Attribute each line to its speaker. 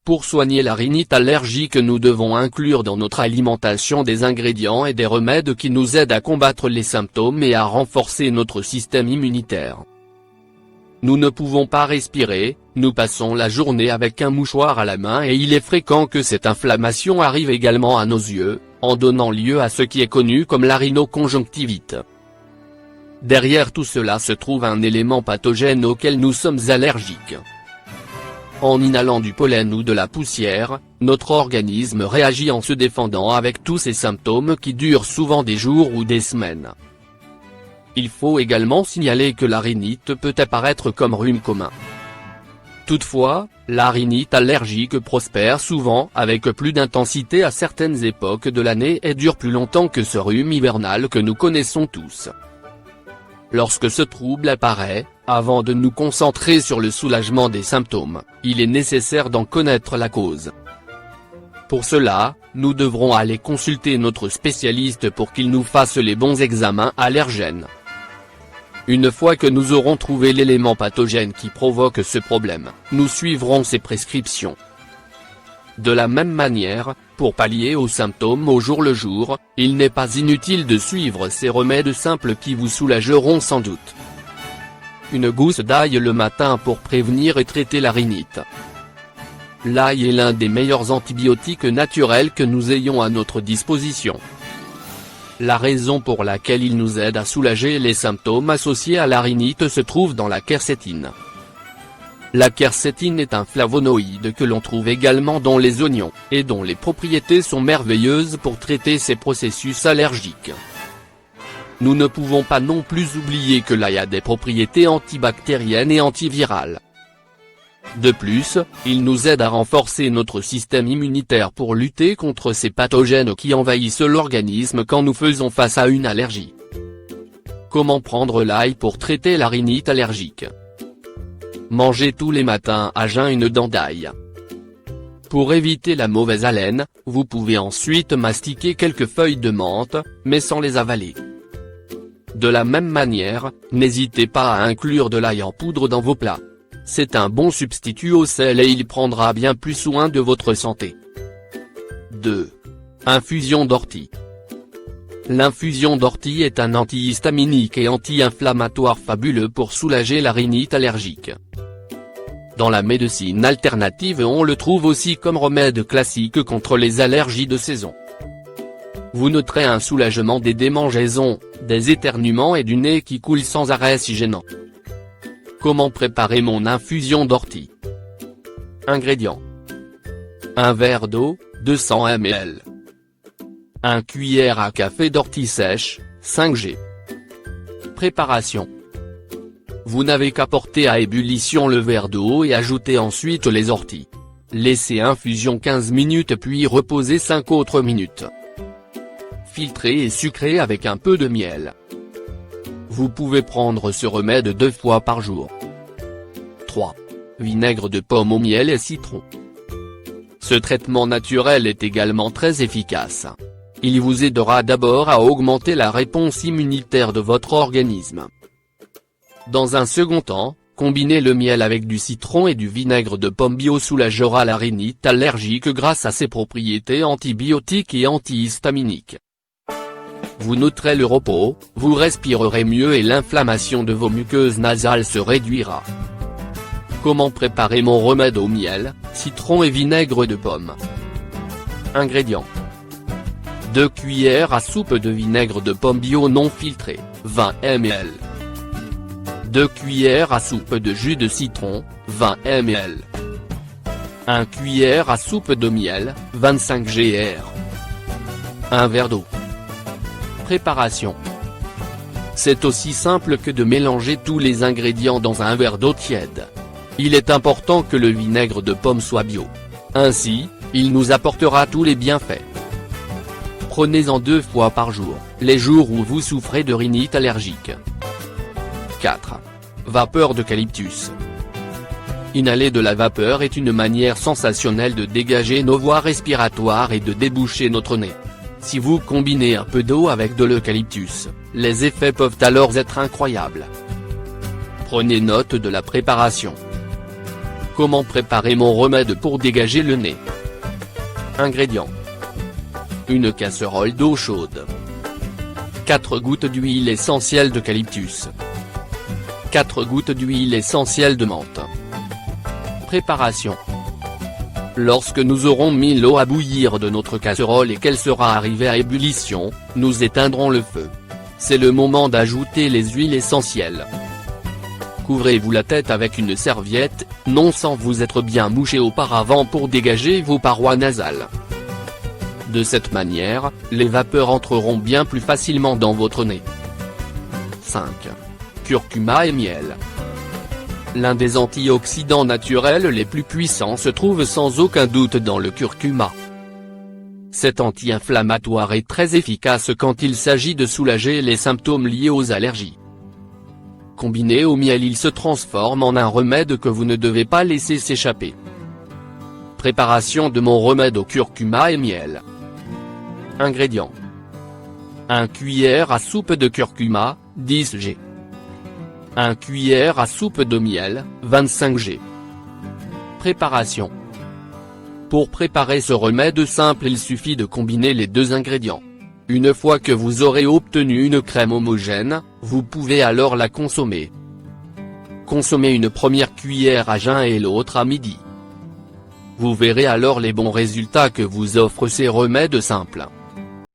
Speaker 1: Pour soigner la rhinite allergique, nous devons inclure dans notre alimentation des ingrédients et des remèdes qui nous aident à combattre les symptômes et à renforcer notre système immunitaire. Nous ne pouvons pas respirer, nous passons la journée avec un mouchoir à la main et il est fréquent que cette inflammation arrive également à nos yeux, en donnant lieu à ce qui est connu comme la rhinoconjonctivite. Derrière tout cela se trouve un élément pathogène auquel nous sommes allergiques. En inhalant du pollen ou de la poussière, notre organisme réagit en se défendant avec tous ces symptômes qui durent souvent des jours ou des semaines. Il faut également signaler que la rhinite peut apparaître comme rhume commun. Toutefois, la rhinite allergique prospère souvent avec plus d'intensité à certaines époques de l'année et dure plus longtemps que ce rhume hivernal que nous connaissons tous. Lorsque ce trouble apparaît, avant de nous concentrer sur le soulagement des symptômes, il est nécessaire d'en connaître la cause. Pour cela, nous devrons aller consulter notre spécialiste pour qu'il nous fasse les bons examens allergènes. Une fois que nous aurons trouvé l'élément pathogène qui provoque ce problème, nous suivrons ses prescriptions. De la même manière, pour pallier aux symptômes au jour le jour, il n'est pas inutile de suivre ces remèdes simples qui vous soulageront sans doute. Une gousse d'ail le matin pour prévenir et traiter la rhinite. L'ail est l'un des meilleurs antibiotiques naturels que nous ayons à notre disposition. La raison pour laquelle il nous aide à soulager les symptômes associés à la rhinite se trouve dans la quercétine. La quercétine est un flavonoïde que l'on trouve également dans les oignons, et dont les propriétés sont merveilleuses pour traiter ces processus allergiques. Nous ne pouvons pas non plus oublier que l'ail a des propriétés antibactériennes et antivirales. De plus, il nous aide à renforcer notre système immunitaire pour lutter contre ces pathogènes qui envahissent l'organisme quand nous faisons face à une allergie. Comment prendre l'ail pour traiter la rhinite allergique? Mangez tous les matins à jeun une dent d'ail. Pour éviter la mauvaise haleine, vous pouvez ensuite mastiquer quelques feuilles de menthe, mais sans les avaler. De la même manière, n'hésitez pas à inclure de l'ail en poudre dans vos plats. C'est un bon substitut au sel et il prendra bien plus soin de votre santé. 2. Infusion d'ortie. L'infusion d'ortie est un antihistaminique et anti-inflammatoire fabuleux pour soulager la rhinite allergique. Dans la médecine alternative on le trouve aussi comme remède classique contre les allergies de saison. Vous noterez un soulagement des démangeaisons, des éternuements et du nez qui coule sans arrêt si gênant. Comment préparer mon infusion d'ortie? Ingrédients. 1 verre d'eau, 200 ml. 1 cuillère à café d'ortie sèche, 5 g. Préparation. Vous n'avez qu'à porter à ébullition le verre d'eau et ajouter ensuite les orties. Laissez infusion 15 minutes puis reposer 5 autres minutes. Filtrer et sucrer avec un peu de miel. Vous pouvez prendre ce remède 2 fois par jour. 3. Vinaigre de pomme au miel et citron. Ce traitement naturel est également très efficace. Il vous aidera d'abord à augmenter la réponse immunitaire de votre organisme. Dans un second temps, combiner le miel avec du citron et du vinaigre de pomme bio soulagera la rhinite allergique grâce à ses propriétés antibiotiques et antihistaminiques. Vous noterez le repos, vous respirerez mieux et l'inflammation de vos muqueuses nasales se réduira. Comment préparer mon remède au miel, citron et vinaigre de pomme? Ingrédients. 2 cuillères à soupe de vinaigre de pomme bio non filtré, 20 ml. 2 cuillères à soupe de jus de citron, 20 ml. 1 cuillère à soupe de miel, 25 gr. 1 verre d'eau. Préparation. C'est aussi simple que de mélanger tous les ingrédients dans un verre d'eau tiède. Il est important que le vinaigre de pomme soit bio. Ainsi, il nous apportera tous les bienfaits. Prenez-en 2 fois par jour, les jours où vous souffrez de rhinite allergique. 4. Vapeur d'eucalyptus. Inhaler de la vapeur est une manière sensationnelle de dégager nos voies respiratoires et de déboucher notre nez. Si vous combinez un peu d'eau avec de l'eucalyptus, les effets peuvent alors être incroyables. Prenez note de la préparation. Comment préparer mon remède pour dégager le nez? Ingrédients. Une casserole d'eau chaude. 4 gouttes d'huile essentielle d'eucalyptus. 4 gouttes d'huile essentielle de menthe. Préparation. Lorsque nous aurons mis l'eau à bouillir de notre casserole et qu'elle sera arrivée à ébullition, nous éteindrons le feu. C'est le moment d'ajouter les huiles essentielles. Couvrez-vous la tête avec une serviette, non sans vous être bien mouché auparavant pour dégager vos parois nasales. De cette manière, les vapeurs entreront bien plus facilement dans votre nez. 5. Curcuma et miel. L'un des antioxydants naturels les plus puissants se trouve sans aucun doute dans le curcuma. Cet anti-inflammatoire est très efficace quand il s'agit de soulager les symptômes liés aux allergies. Combiné au miel, il se transforme en un remède que vous ne devez pas laisser s'échapper. Préparation de mon remède au curcuma et miel. Ingrédients. 1 cuillère à soupe de curcuma, 10 g. 1 cuillère à soupe de miel, 25 g. Préparation. Pour préparer ce remède simple, il suffit de combiner les deux ingrédients. Une fois que vous aurez obtenu une crème homogène, vous pouvez alors la consommer. Consommez une première cuillère à jeun et l'autre à midi. Vous verrez alors les bons résultats que vous offrent ces remèdes simples.